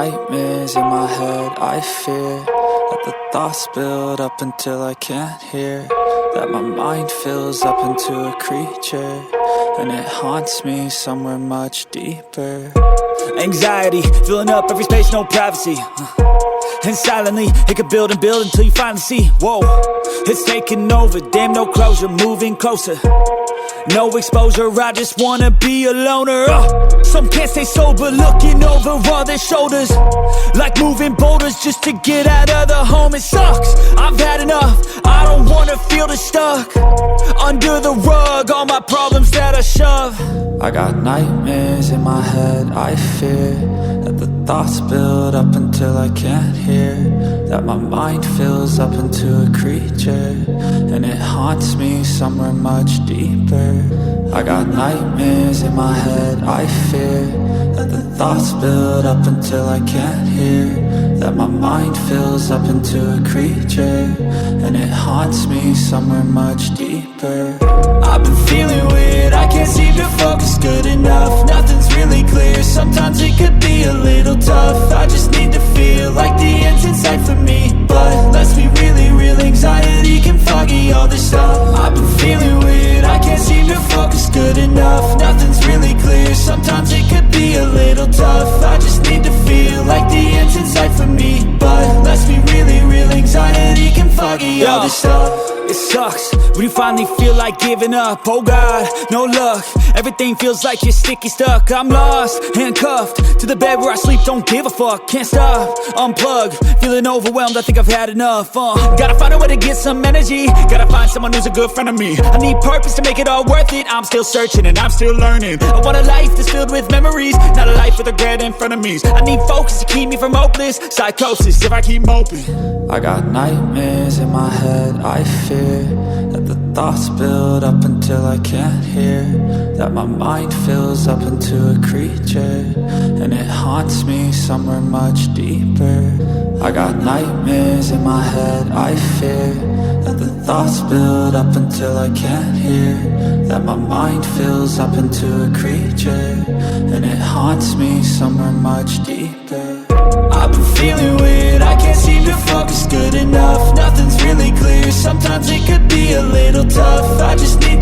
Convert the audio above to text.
nightmares in my head, I fear that the thoughts build up until I can't hear, that my mind fills up into a creature, and it haunts me somewhere much deeper. Anxiety, filling up every space, no privacy. And silently, it could build and build until you finally see, whoa, it's taking over, damn no closure, moving closer. No exposure, I just wanna be a loner. Some can't stay sober, looking over all their shoulders, like moving boulders just to get out of the home. It sucks, I've had enough, I don't wanna feel stuck under the rug, all my problems that I shove. I got nightmares in my head, I fear that the thoughts build up until I can't hear, that my mind fills up into a creature, and it haunts me somewhere much deeper. I got nightmares in my head, I fear that the thoughts build up until I can't hear, that my mind fills up into a creature, and it haunts me somewhere much deeper. I've been feeling weird, I can't seem to focus good enough, nothing's really clear, sometimes it could be a little tough, I just need to feel like the end's in sight for me, but let's be really real, anxiety can foggy all this stuff. I've been feeling weird, I can't seem to focus good enough, nothing's really clear, sometimes it could be a little tough, I just need to feel like the end's in sight for me, but let's be really real, anxiety can foggy all this stuff. It sucks when you finally feel like giving up. Oh God, no luck, everything feels like you're sticky stuck. I'm lost, handcuffed to the bed where I sleep, don't give a fuck. Can't stop, unplug, feeling overwhelmed, I think I've had enough. Gotta find a way to get some energy, gotta find someone who's a good friend of me. I need purpose to make it all worth it, I'm still searching and I'm still learning. I want a life that's filled with memories, not a life with regret in front of me. I need focus to keep me from hopeless psychosis if I keep moping. I got nightmares in my head, I fear that the thoughts build up until I can't hear, that my mind fills up into a creature, and it haunts me somewhere much deeper. I got nightmares in my head, I fear that the thoughts build up until I can't hear, that my mind fills up into a creature, and it haunts me somewhere much deeper. I've been feeling weird, I can't seem to focus good enough, nothing's really clear, sometimes it could be a little tough, I just need